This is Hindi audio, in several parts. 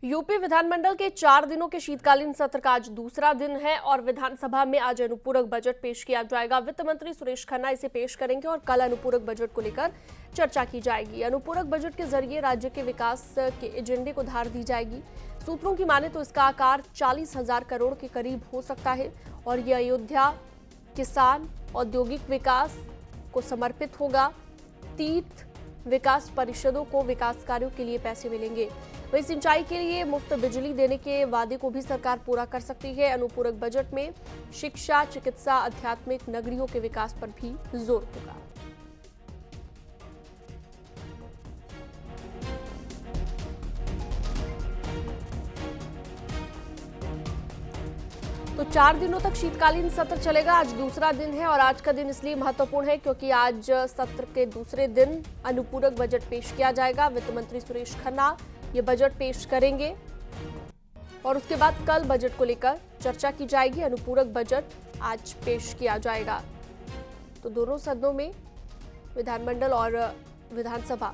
यूपी विधानमंडल के 4 दिनों के शीतकालीन सत्र का आज दूसरा दिन है और विधानसभा में आज अनुपूरक बजट पेश किया जाएगा। वित्त मंत्री सुरेश खन्ना इसे पेश करेंगे और कल अनुपूरक बजट को लेकर चर्चा की जाएगी। अनुपूरक बजट के जरिए राज्य के विकास के एजेंडे को धार दी जाएगी। सूत्रों की माने तो इसका आकार 40,000 करोड़ के करीब हो सकता है और ये अयोध्या, किसान, औद्योगिक विकास को समर्पित होगा। तीर्थ विकास परिषदों को विकास कार्यों के लिए पैसे मिलेंगे। वहीं सिंचाई के लिए मुफ्त बिजली देने के वादे को भी सरकार पूरा कर सकती है। अनुपूरक बजट में शिक्षा, चिकित्सा, आध्यात्मिक नगरियों के विकास पर भी जोर होगा। तो 4 दिनों तक शीतकालीन सत्र चलेगा। आज दूसरा दिन है और आज का दिन इसलिए महत्वपूर्ण है क्योंकि आज सत्र के दूसरे दिन अनुपूरक बजट पेश किया जाएगा। वित्त मंत्री सुरेश खन्ना ये बजट पेश करेंगे और उसके बाद कल बजट को लेकर चर्चा की जाएगी। अनुपूरक बजट आज पेश किया जाएगा। तो दोनों सदनों में, विधानमंडल और विधानसभा,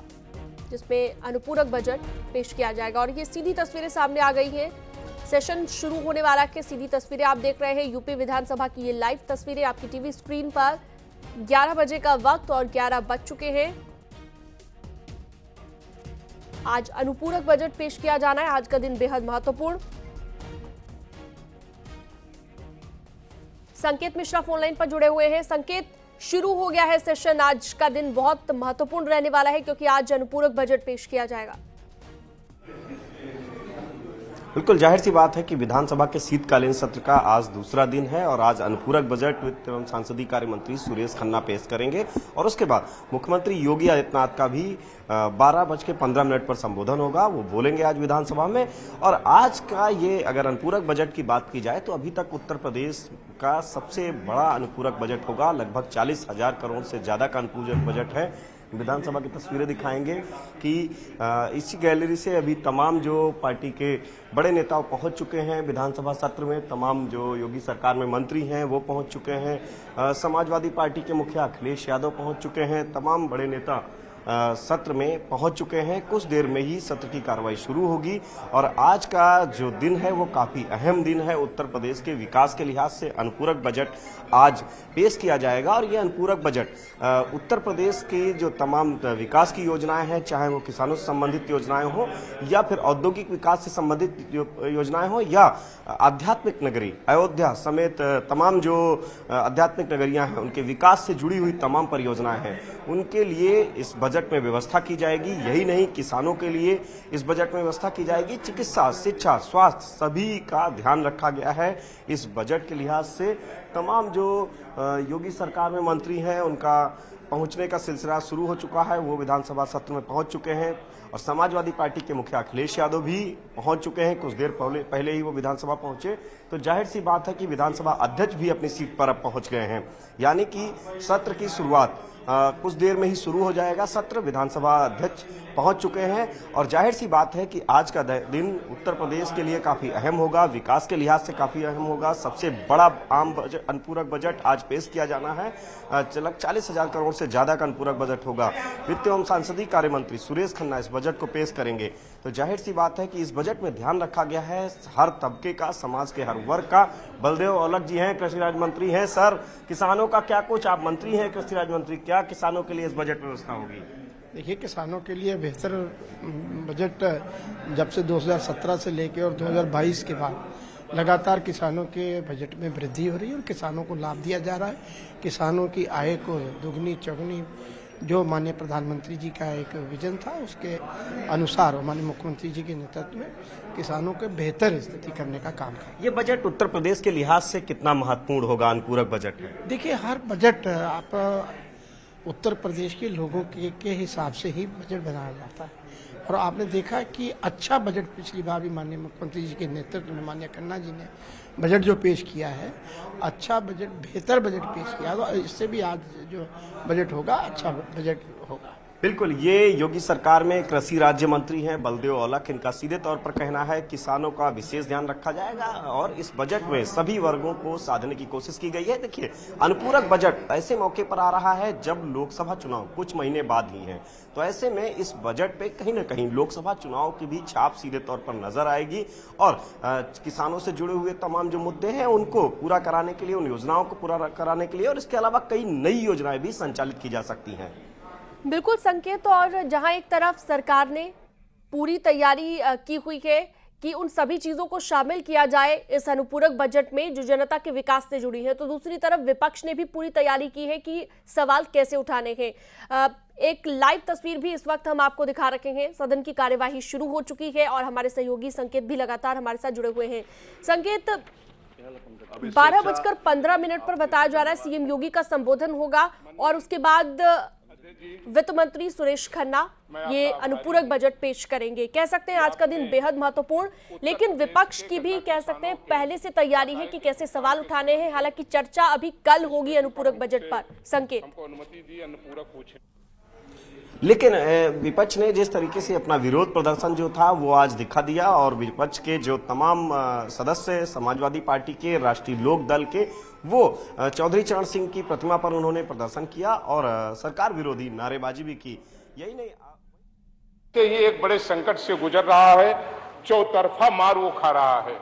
जिसमें अनुपूरक बजट पेश किया जाएगा। और ये सीधी तस्वीरें सामने आ गई हैं। सेशन शुरू होने वाला है, सीधी तस्वीरें आप देख रहे हैं। यूपी विधानसभा की ये लाइव तस्वीरें आपकी टीवी स्क्रीन पर। 11 बजे का वक्त और 11 बज चुके हैं। आज अनुपूरक बजट पेश किया जाना है। आज का दिन बेहद महत्वपूर्ण। संकेत मिश्रा फोनलाइन पर जुड़े हुए हैं। संकेत, शुरू हो गया है सेशन। आज का दिन बहुत महत्वपूर्ण रहने वाला है क्योंकि आज अनुपूरक बजट पेश किया जाएगा। बिल्कुल जाहिर सी बात है कि विधानसभा के शीतकालीन सत्र का आज दूसरा दिन है और आज अनुपूरक बजट वित्त एवं संसदीय कार्य मंत्री सुरेश खन्ना पेश करेंगे और उसके बाद मुख्यमंत्री योगी आदित्यनाथ का भी 12:15 पर संबोधन होगा। वो बोलेंगे आज विधानसभा में। और आज का ये अगर अनुपूरक बजट की बात की जाए तो अभी तक उत्तर प्रदेश का सबसे बड़ा अनुपूरक बजट होगा। लगभग 40,000 करोड़ से ज्यादा का अनुपूरक बजट है। विधानसभा की तस्वीरें दिखाएंगे कि इसी गैलरी से अभी तमाम जो पार्टी के बड़े नेता पहुंच चुके हैं विधानसभा सत्र में। तमाम जो योगी सरकार में मंत्री हैं वो पहुंच चुके हैं। समाजवादी पार्टी के मुखिया अखिलेश यादव पहुंच चुके हैं। तमाम बड़े नेता सत्र में पहुंच चुके हैं। कुछ देर में ही सत्र की कार्रवाई शुरू होगी और आज का जो दिन है वो काफी अहम दिन है। उत्तर प्रदेश के विकास के लिहाज से अनुपूरक बजट आज पेश किया जाएगा और यह अनुपूरक बजट उत्तर प्रदेश की जो तमाम विकास की योजनाएं हैं, चाहे वो किसानों से संबंधित योजनाएं हो या फिर औद्योगिक विकास से संबंधित योजनाएं हो या आध्यात्मिक नगरी अयोध्या समेत तमाम जो आध्यात्मिक नगरियां हैं उनके विकास से जुड़ी हुई तमाम परियोजनाएं हैं, उनके लिए इस बजट में व्यवस्था की जाएगी। यही नहीं, किसानों के लिए इस बजट में व्यवस्था की जाएगी। चिकित्सा, शिक्षा, स्वास्थ्य सभी का ध्यान रखा गया है इस बजट के लिहाज से। तमाम जो योगी सरकार में मंत्री हैं उनका पहुंचने का सिलसिला शुरू हो चुका है। वो विधानसभा सत्र में पहुंच चुके हैं और समाजवादी पार्टी के मुखिया अखिलेश यादव भी पहुंच चुके हैं। कुछ देर पहले ही वो विधानसभा पहुंचे। तो जाहिर सी बात है कि विधानसभा अध्यक्ष भी अपनी सीट पर अब पहुंच गए हैं। यानी कि सत्र की शुरुआत कुछ देर में ही शुरू हो जाएगा। सत्र विधानसभा अध्यक्ष पहुंच चुके हैं और जाहिर सी बात है कि आज का दिन उत्तर प्रदेश के लिए काफी अहम होगा, विकास के लिहाज से काफी अहम होगा। सबसे बड़ा आम बजट, अनुपूरक बजट आज पेश किया जाना है। 40,000 करोड़ से ज्यादा का अनुपूरक बजट होगा। वित्त एवं संसदीय कार्य मंत्री सुरेश खन्ना इस बजट को पेश करेंगे। तो जाहिर सी बात है कि इस बजट में ध्यान रखा गया है हर तबके का, समाज के हर वर्ग का। बलदेव औलख जी हैं, कृषि राज्य मंत्री हैं। सर, किसानों का क्या कुछ, आप मंत्री हैं कृषि राज्य मंत्री, क्या किसानों के लिए इस बजट में व्यवस्था होगी? देखिए, किसानों के लिए बेहतर बजट जब से 2017 से लेकर और 2022 के बाद लगातार किसानों के बजट में वृद्धि हो रही है और किसानों को लाभ दिया जा रहा है। किसानों की आय को दुगनी चौगुनी, जो माननीय प्रधानमंत्री जी का एक विजन था उसके अनुसार माननीय मुख्यमंत्री जी के नेतृत्व में किसानों के बेहतर स्थिति करने का काम है। ये बजट उत्तर प्रदेश के लिहाज से कितना महत्वपूर्ण होगा अनुपूरक बजट है? देखिए, हर बजट आप उत्तर प्रदेश के लोगों के हिसाब से ही बजट बनाया जाता है और आपने देखा कि अच्छा बजट पिछली बार भी माननीय मुख्यमंत्री जी के नेतृत्व में माननीय खन्ना जी ने बजट जो पेश किया है, अच्छा बजट, बेहतर बजट पेश किया। तो इससे भी आज जो बजट होगा अच्छा बजट होगा। बिल्कुल, ये योगी सरकार में कृषि राज्य मंत्री हैं बलदेव औलख। इनका सीधे तौर पर कहना है किसानों का विशेष ध्यान रखा जाएगा और इस बजट में सभी वर्गों को साधने की कोशिश की गई है। देखिए, अनुपूरक बजट ऐसे मौके पर आ रहा है जब लोकसभा चुनाव कुछ महीने बाद ही है, तो ऐसे में इस बजट पे कहीं न कहीं लोकसभा चुनाव की भी छाप सीधे तौर पर नजर आएगी और किसानों से जुड़े हुए तमाम जो मुद्दे हैं उनको पूरा कराने के लिए, उन योजनाओं को पूरा कराने के लिए और इसके अलावा कई नई योजनाएं भी संचालित की जा सकती हैं। बिल्कुल संकेत, और जहां एक तरफ सरकार ने पूरी तैयारी की हुई है कि उन सभी चीजों को शामिल किया जाए इस अनुपूरक बजट में जो जनता के विकास से जुड़ी है, तो दूसरी तरफ विपक्ष ने भी पूरी तैयारी की है कि सवाल कैसे उठाने हैं। एक लाइव तस्वीर भी इस वक्त हम आपको दिखा रखे हैं। सदन की कार्यवाही शुरू हो चुकी है और हमारे सहयोगी संकेत भी लगातार हमारे साथ जुड़े हुए हैं। संकेत, 12:15 पर बताया जा रहा है सीएम योगी का संबोधन होगा और उसके बाद वित्त मंत्री सुरेश खन्ना ये अनुपूरक बजट पेश करेंगे। कह सकते हैं आज का दिन बेहद महत्वपूर्ण, लेकिन विपक्ष की भी कह सकते हैं पहले से तैयारी है कि कैसे सवाल उठाने हैं। हालांकि चर्चा अभी कल होगी अनुपूरक बजट पर। संकेत, लेकिन विपक्ष ने जिस तरीके से अपना विरोध प्रदर्शन जो था वो आज दिखा दिया और विपक्ष के जो तमाम सदस्य समाजवादी पार्टी के, राष्ट्रीय लोक दल के, वो चौधरी चरण सिंह की प्रतिमा पर उन्होंने प्रदर्शन किया और सरकार विरोधी नारेबाजी भी की। यही नहीं, ये एक बड़े संकट से गुजर रहा है, चौतरफा मार वो खा रहा है।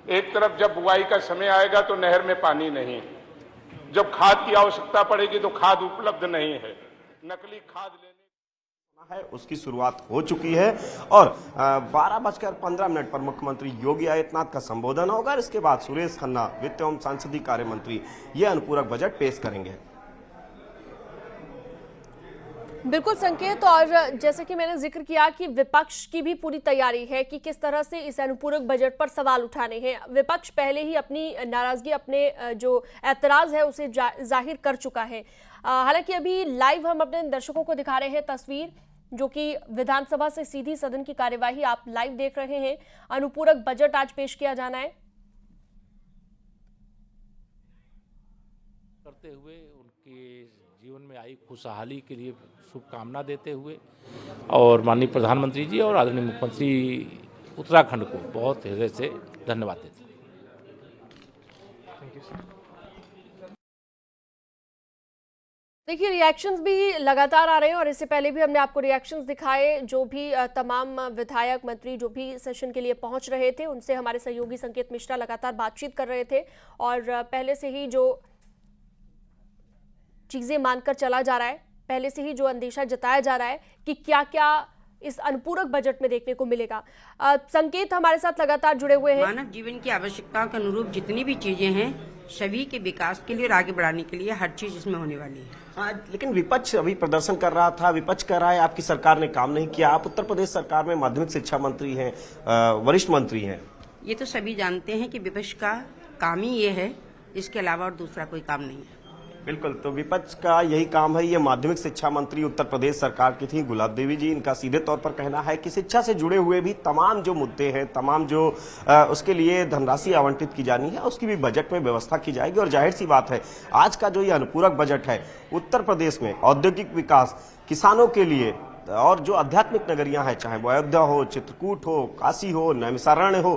एक तरफ जब बुआई का समय आएगा तो नहर में पानी नहीं, जब खाद की आवश्यकता पड़ेगी तो खाद उपलब्ध नहीं है, नकली खाद लेने है उसकी शुरुआत हो चुकी है और 12:15 पर मुख्यमंत्री योगी आदित्यनाथ का संबोधन होगा और इसके बाद सुरेश खन्ना वित्त एवं संसदीय कार्य मंत्री ये अनुपूरक बजट पेश करेंगे। बिल्कुल संकेत, और जैसे कि मैंने जिक्र किया कि विपक्ष की भी पूरी तैयारी है कि किस तरह से इस अनुपूरक बजट पर सवाल उठाने हैं। विपक्ष पहले ही अपनी नाराजगी, अपने जो ऐतराज है उसे जाहिर कर चुका है। हालांकि अभी लाइव हम अपने दर्शकों को दिखा रहे हैं तस्वीर जो कि विधानसभा से सीधी सदन की कार्यवाही आप लाइव देख रहे हैं। अनुपूरक बजट आज पेश किया जाना है। करते हुए उनके जीवन में आई खुशहाली के लिए शुभकामना देते हुए और माननीय प्रधानमंत्री जी और आदरणीय मुख्यमंत्री उत्तराखंड को बहुत हृदय से धन्यवाद देते हैं। देखिए, रिएक्शंस भी लगातार आ रहे हैं और इससे पहले भी हमने आपको रिएक्शंस दिखाए। जो भी तमाम विधायक, मंत्री जो भी सेशन के लिए पहुंच रहे थे उनसे हमारे सहयोगी संकेत मिश्रा लगातार बातचीत कर रहे थे और पहले से ही जो चीजें मानकर चला जा रहा है, पहले से ही जो अंदेशा जताया जा रहा है कि क्या क्या इस अनुपूरक बजट में देखने को मिलेगा। संकेत हमारे साथ लगातार जुड़े हुए हैं। मानव जीवन की आवश्यकताओं के अनुरूप जितनी भी चीजें हैं सभी के विकास के लिए और आगे बढ़ाने के लिए हर चीज इसमें होने वाली है। हाँ, लेकिन विपक्ष अभी प्रदर्शन कर रहा था, विपक्ष कह रहा है आपकी सरकार ने काम नहीं किया। आप उत्तर प्रदेश सरकार में माध्यमिक शिक्षा मंत्री हैं, वरिष्ठ मंत्री हैं। ये तो सभी जानते हैं कि विपक्ष का काम ही ये है, इसके अलावा और दूसरा कोई काम नहीं है। बिल्कुल, तो विपक्ष का यही काम है। ये माध्यमिक शिक्षा मंत्री उत्तर प्रदेश सरकार की थी गुलाब देवी जी। इनका सीधे तौर पर कहना है कि शिक्षा से जुड़े हुए भी तमाम जो मुद्दे हैं, तमाम जो उसके लिए धनराशि आवंटित की जानी है उसकी भी बजट में व्यवस्था की जाएगी। और जाहिर सी बात है आज का जो ये अनुपूरक बजट है उत्तर प्रदेश में औद्योगिक विकास, किसानों के लिए और जो आध्यात्मिक नगरियां हैं, चाहे वो अयोध्या हो, चित्रकूट हो, काशी हो, नैमिषारण्य हो,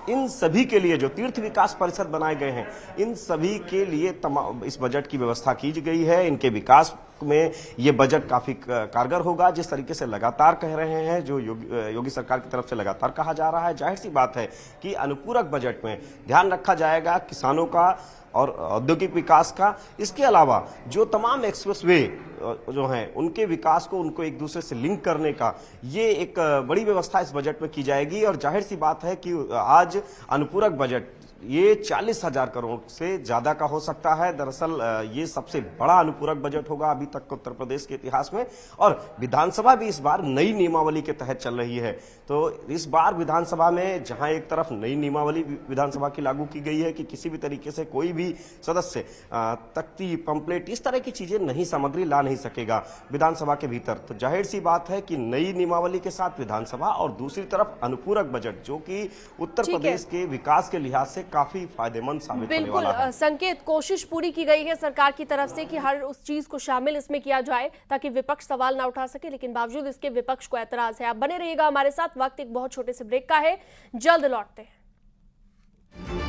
इन सभी के लिए जो तीर्थ विकास परिषद बनाए गए हैं, इन सभी के लिए तमाम इस बजट की व्यवस्था की गई है। इनके विकास में ये बजट काफी कारगर होगा, जिस तरीके से लगातार कह रहे हैं, जो योगी सरकार की तरफ से लगातार कहा जा रहा है। जाहिर सी बात है कि अनुपूरक बजट में ध्यान रखा जाएगा किसानों का और औद्योगिक विकास का। इसके अलावा जो तमाम एक्सप्रेसवे जो हैं उनके विकास को, उनको एक दूसरे से लिंक करने का ये एक बड़ी व्यवस्था इस बजट में की जाएगी। और जाहिर सी बात है कि आज अनुपूरक बजट ये 40,000 करोड़ से ज्यादा का हो सकता है। दरअसल ये सबसे बड़ा अनुपूरक बजट होगा अभी तक उत्तर प्रदेश के इतिहास में। और विधानसभा भी इस बार नई नियमावली के तहत चल रही है। तो इस बार विधानसभा में जहां एक तरफ नई नियमावली विधानसभा की लागू की गई है कि किसी भी तरीके से कोई भी सदस्य तख्ती, पंपलेट, इस तरह की चीजें नहीं, सामग्री ला नहीं सकेगा विधानसभा के भीतर। तो जाहिर सी बात है कि नई नियमावली के साथ विधानसभा और दूसरी तरफ अनुपूरक बजट जो कि उत्तर प्रदेश के विकास के लिहाज से काफी फायदेमंद साबित होने बिल्कुल वाला है। संकेत, कोशिश पूरी की गई है सरकार की तरफ से कि हर उस चीज को शामिल इसमें किया जाए ताकि विपक्ष सवाल ना उठा सके, लेकिन बावजूद इसके विपक्ष को ऐतराज है। आप बने रहिएगा हमारे साथ, वक्त एक बहुत छोटे से ब्रेक का है, जल्द लौटते हैं।